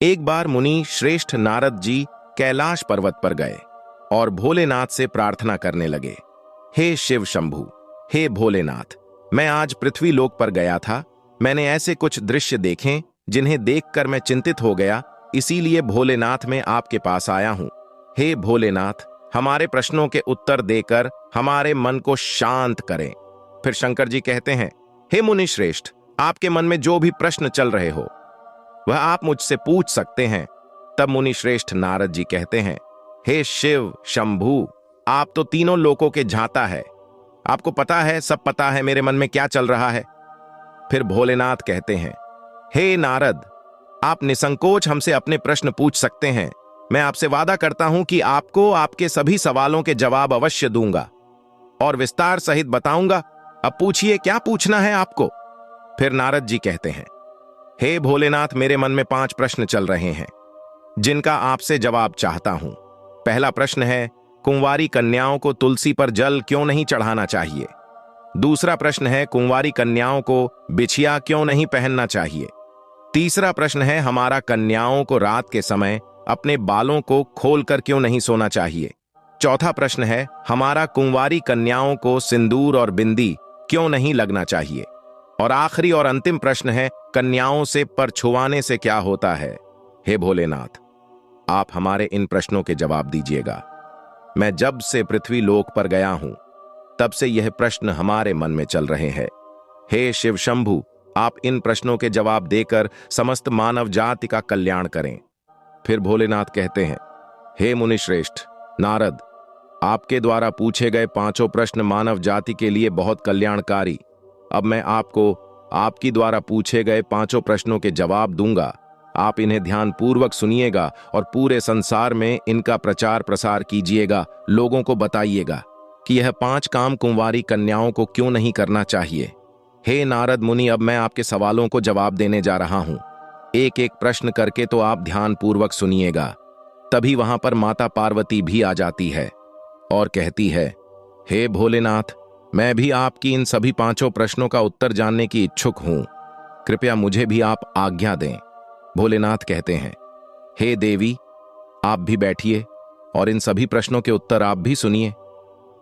एक बार मुनि श्रेष्ठ नारद जी कैलाश पर्वत पर गए और भोलेनाथ से प्रार्थना करने लगे। हे शिव शंभु, हे भोलेनाथ, मैं आज पृथ्वी लोक पर गया था। मैंने ऐसे कुछ दृश्य देखे जिन्हें देखकर मैं चिंतित हो गया, इसीलिए भोलेनाथ मैं आपके पास आया हूं। हे भोलेनाथ, हमारे प्रश्नों के उत्तर देकर हमारे मन को शांत करें। फिर शंकर जी कहते हैं, हे मुनि श्रेष्ठ, आपके मन में जो भी प्रश्न चल रहे हो वह आप मुझसे पूछ सकते हैं। तब मुनि श्रेष्ठ नारद जी कहते हैं, हे शिव शंभु, आप तो तीनों लोकों के झांता है, आपको पता है, सब पता है मेरे मन में क्या चल रहा है। फिर भोलेनाथ कहते हैं, हे नारद, आप निसंकोच हमसे अपने प्रश्न पूछ सकते हैं। मैं आपसे वादा करता हूं कि आपको आपके सभी सवालों के जवाब अवश्य दूंगा और विस्तार सहित बताऊंगा। अब पूछिए, क्या पूछना है आपको। फिर नारद जी कहते हैं, हे भोलेनाथ, मेरे मन में 5 प्रश्न चल रहे हैं जिनका आपसे जवाब चाहता हूं। पहला प्रश्न है, कुंवारी कन्याओं को तुलसी पर जल क्यों नहीं चढ़ाना चाहिए। दूसरा प्रश्न है, कुंवारी कन्याओं को बिछिया क्यों नहीं पहनना चाहिए। तीसरा प्रश्न है, हमारा कन्याओं को रात के समय अपने बालों को खोलकर क्यों नहीं सोना चाहिए। चौथा प्रश्न है, हमारा कुंवारी कन्याओं को सिंदूर और बिंदी क्यों नहीं लगना चाहिए। और आखिरी और अंतिम प्रश्न है, कन्याओं से पर छुआने से क्या होता है। हे भोलेनाथ, आप हमारे इन प्रश्नों के जवाब दीजिएगा। मैं जब से पृथ्वी लोक पर गया हूं तब से यह प्रश्न हमारे मन में चल रहे हैं। हे शिव शंभु, आप इन प्रश्नों के जवाब देकर समस्त मानव जाति का कल्याण करें। फिर भोलेनाथ कहते हैं, हे मुनि श्रेष्ठ नारद, आपके द्वारा पूछे गए 5 प्रश्न मानव जाति के लिए बहुत कल्याणकारी। अब मैं आपको आपकी द्वारा पूछे गए 5 प्रश्नों के जवाब दूंगा। आप इन्हें ध्यान पूर्वक सुनिएगा और पूरे संसार में इनका प्रचार प्रसार कीजिएगा। लोगों को बताइएगा कि यह 5 काम कुंवारी कन्याओं को क्यों नहीं करना चाहिए। हे नारद मुनि, अब मैं आपके सवालों को जवाब देने जा रहा हूं। एक एक प्रश्न करके तो आप ध्यान पूर्वक सुनिएगा। तभी वहां पर माता पार्वती भी आ जाती है और कहती है, हे भोलेनाथ, मैं भी आपकी इन सभी 5 प्रश्नों का उत्तर जानने की इच्छुक हूं। कृपया मुझे भी आप आज्ञा दें। भोलेनाथ कहते हैं, हे देवी, आप भी बैठिए और इन सभी प्रश्नों के उत्तर आप भी सुनिए।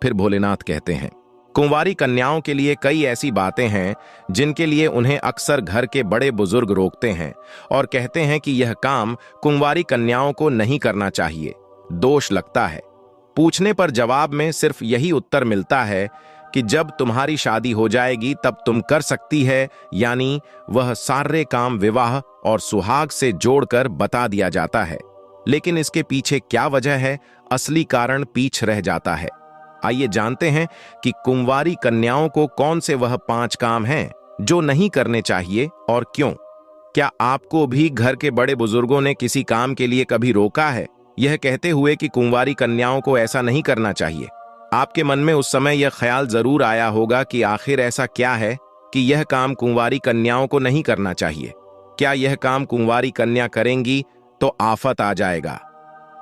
फिर भोलेनाथ कहते हैं, कुंवारी कन्याओं के लिए कई ऐसी बातें हैं जिनके लिए उन्हें अक्सर घर के बड़े बुजुर्ग रोकते हैं और कहते हैं कि यह काम कुंवारी कन्याओं को नहीं करना चाहिए, दोष लगता है। पूछने पर जवाब में सिर्फ यही उत्तर मिलता है कि जब तुम्हारी शादी हो जाएगी तब तुम कर सकती है, यानी वह सारे काम विवाह और सुहाग से जोड़कर बता दिया जाता है। लेकिन इसके पीछे क्या वजह है, असली कारण पीछ रह जाता है। आइए जानते हैं कि कुंवारी कन्याओं को कौन से वह 5 काम हैं जो नहीं करने चाहिए और क्यों। क्या आपको भी घर के बड़े बुजुर्गों ने किसी काम के लिए कभी रोका है, यह कहते हुए कि कुंवारी कन्याओं को ऐसा नहीं करना चाहिए। आपके मन में उस समय यह ख्याल जरूर आया होगा कि आखिर ऐसा क्या है कि यह काम कुंवारी कन्याओं को नहीं करना चाहिए। क्या यह काम कुंवारी कन्या करेंगी तो आफत आ जाएगा।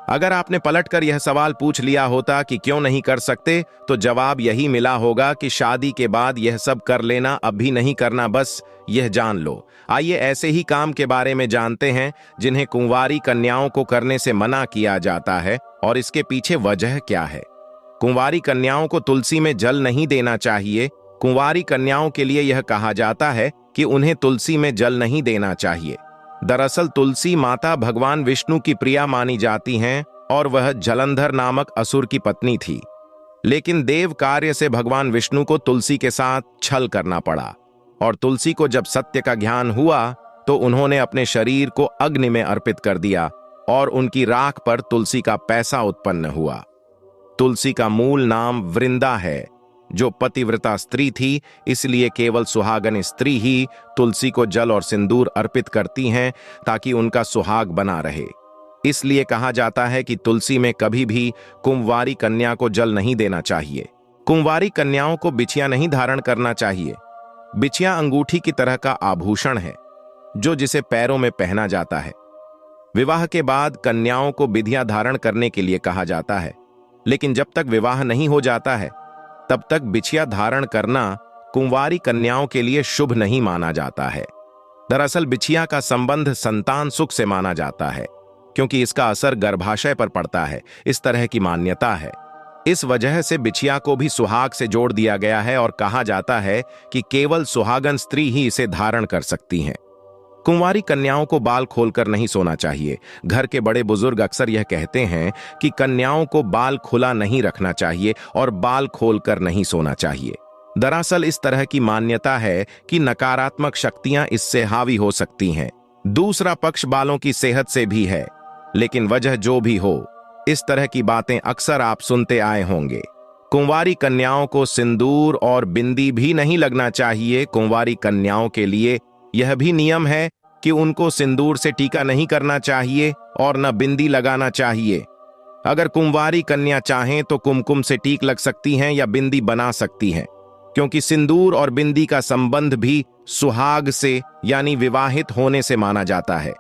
अगर आपने पलटकर यह सवाल पूछ लिया होता कि क्यों नहीं कर सकते, तो जवाब यही मिला होगा कि शादी के बाद यह सब कर लेना, अभी नहीं करना, बस यह जान लो। आइए ऐसे ही काम के बारे में जानते हैं जिन्हें कुंवारी कन्याओं को करने से मना किया जाता है और इसके पीछे वजह क्या है। कुंवारी कन्याओं को तुलसी में जल नहीं देना चाहिए। कुंवारी कन्याओं के लिए यह कहा जाता है कि उन्हें तुलसी में जल नहीं देना चाहिए। दरअसल तुलसी माता भगवान विष्णु की प्रिया मानी जाती हैं और वह जलंधर नामक असुर की पत्नी थी। लेकिन देव कार्य से भगवान विष्णु को तुलसी के साथ छल करना पड़ा और तुलसी को जब सत्य का ज्ञान हुआ तो उन्होंने अपने शरीर को अग्नि में अर्पित कर दिया और उनकी राख पर तुलसी का पैसा उत्पन्न हुआ। तुलसी का मूल नाम वृंदा है, जो पतिव्रता स्त्री थी, इसलिए केवल सुहागन स्त्री ही तुलसी को जल और सिंदूर अर्पित करती हैं ताकि उनका सुहाग बना रहे। इसलिए कहा जाता है कि तुलसी में कभी भी कुंवारी कन्या को जल नहीं देना चाहिए। कुंवारी कन्याओं को बिछिया नहीं धारण करना चाहिए। बिछिया अंगूठी की तरह का आभूषण है जो जिसे पैरों में पहना जाता है। विवाह के बाद कन्याओं को बिधिया धारण करने के लिए कहा जाता है, लेकिन जब तक विवाह नहीं हो जाता है तब तक बिछिया धारण करना कुंवारी कन्याओं के लिए शुभ नहीं माना जाता है। दरअसल बिछिया का संबंध संतान सुख से माना जाता है, क्योंकि इसका असर गर्भाशय पर पड़ता है। इस तरह की मान्यता है। इस वजह से बिछिया को भी सुहाग से जोड़ दिया गया है और कहा जाता है कि केवल सुहागन स्त्री ही इसे धारण कर सकती हैं। कुंवारी कन्याओं को बाल खोलकर नहीं सोना चाहिए। घर के बड़े बुजुर्ग अक्सर यह कहते हैं कि कन्याओं को बाल खुला नहीं रखना चाहिए और बाल खोलकर नहीं सोना चाहिए। दरअसल इस तरह की मान्यता है कि नकारात्मक शक्तियां इससे हावी हो सकती हैं। दूसरा पक्ष बालों की सेहत से भी है, लेकिन वजह जो भी हो, इस तरह की बातें अक्सर आप सुनते आए होंगे। कुंवारी कन्याओं को सिंदूर और बिंदी भी नहीं लगना चाहिए। कुंवारी कन्याओं के लिए यह भी नियम है कि उनको सिंदूर से टीका नहीं करना चाहिए और न बिंदी लगाना चाहिए। अगर कुंवारी कन्या चाहें तो कुमकुम से टीक लग सकती हैं या बिंदी बना सकती हैं, क्योंकि सिंदूर और बिंदी का संबंध भी सुहाग से यानी विवाहित होने से माना जाता है।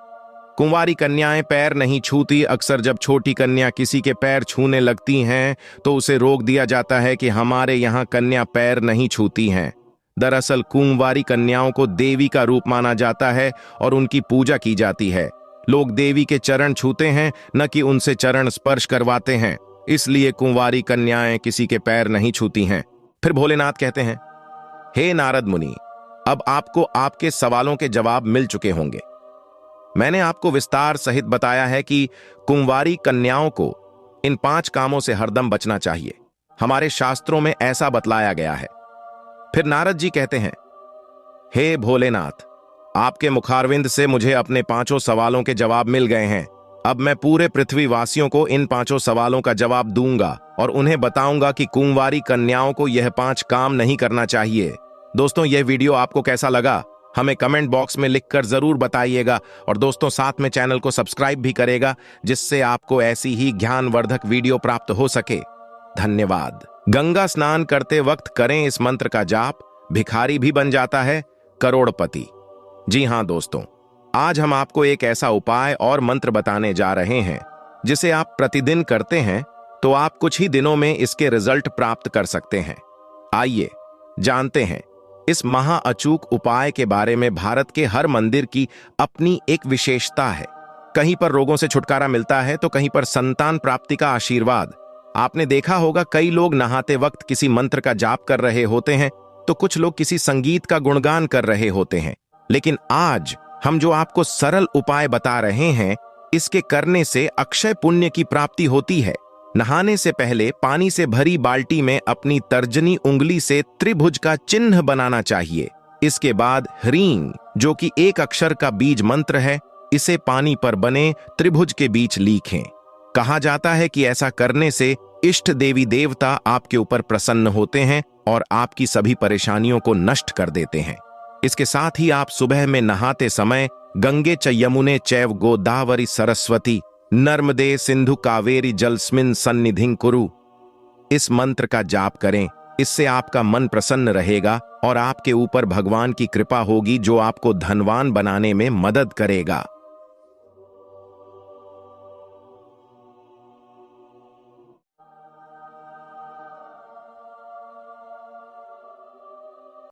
कुंवारी कन्याएं पैर नहीं छूती। अक्सर जब छोटी कन्या किसी के पैर छूने लगती हैं तो उसे रोक दिया जाता है कि हमारे यहाँ कन्या पैर नहीं छूती हैं। दरअसल कुंवारी कन्याओं को देवी का रूप माना जाता है और उनकी पूजा की जाती है। लोग देवी के चरण छूते हैं, न कि उनसे चरण स्पर्श करवाते हैं। इसलिए कुंवारी कन्याएं किसी के पैर नहीं छूती हैं। फिर भोलेनाथ कहते हैं, हे नारद मुनि, अब आपको आपके सवालों के जवाब मिल चुके होंगे। मैंने आपको विस्तार सहित बताया है कि कुंवारी कन्याओं को इन 5 कामों से हरदम बचना चाहिए। हमारे शास्त्रों में ऐसा बतलाया गया है। फिर नारद जी कहते हैं, हे भोलेनाथ, आपके मुखारविंद से मुझे अपने 5 सवालों के जवाब मिल गए हैं। अब मैं पूरे पृथ्वीवासियों को इन 5 सवालों का जवाब दूंगा और उन्हें बताऊंगा कि कुंवारी कन्याओं को यह 5 काम नहीं करना चाहिए। दोस्तों, यह वीडियो आपको कैसा लगा हमें कमेंट बॉक्स में लिखकर जरूर बताइएगा, और दोस्तों साथ में चैनल को सब्सक्राइब भी करेगा, जिससे आपको ऐसी ही ज्ञानवर्धक वीडियो प्राप्त हो सके। धन्यवाद। गंगा स्नान करते वक्त करें इस मंत्र का जाप, भिखारी भी बन जाता है करोड़पति। जी हां दोस्तों, आज हम आपको एक ऐसा उपाय और मंत्र बताने जा रहे हैं जिसे आप प्रतिदिन करते हैं तो आप कुछ ही दिनों में इसके रिजल्ट प्राप्त कर सकते हैं। आइए जानते हैं इस महा अचूक उपाय के बारे में। भारत के हर मंदिर की अपनी एक विशेषता है। कहीं पर रोगों से छुटकारा मिलता है तो कहीं पर संतान प्राप्ति का आशीर्वाद। आपने देखा होगा कई लोग नहाते वक्त किसी मंत्र का जाप कर रहे होते हैं तो कुछ लोग किसी संगीत का गुणगान कर रहे होते हैं। लेकिन आज हम जो आपको सरल उपाय बता रहे हैं, इसके करने से अक्षय पुण्य की प्राप्ति होती है। नहाने से पहले पानी से भरी बाल्टी में अपनी तर्जनी उंगली से त्रिभुज का चिन्ह बनाना चाहिए। इसके बाद ह्रीं, जो कि एक अक्षर का बीज मंत्र है, इसे पानी पर बने त्रिभुज के बीच लिखें। कहा जाता है कि ऐसा करने से इष्ट देवी देवता आपके ऊपर प्रसन्न होते हैं और आपकी सभी परेशानियों को नष्ट कर देते हैं। इसके साथ ही आप सुबह में नहाते समय गंगे च यमुने चैव गोदावरी सरस्वती नर्मदे सिंधु कावेरी जलस्मिन सन्निधिं कुरु, इस मंत्र का जाप करें। इससे आपका मन प्रसन्न रहेगा और आपके ऊपर भगवान की कृपा होगी, जो आपको धनवान बनाने में मदद करेगा।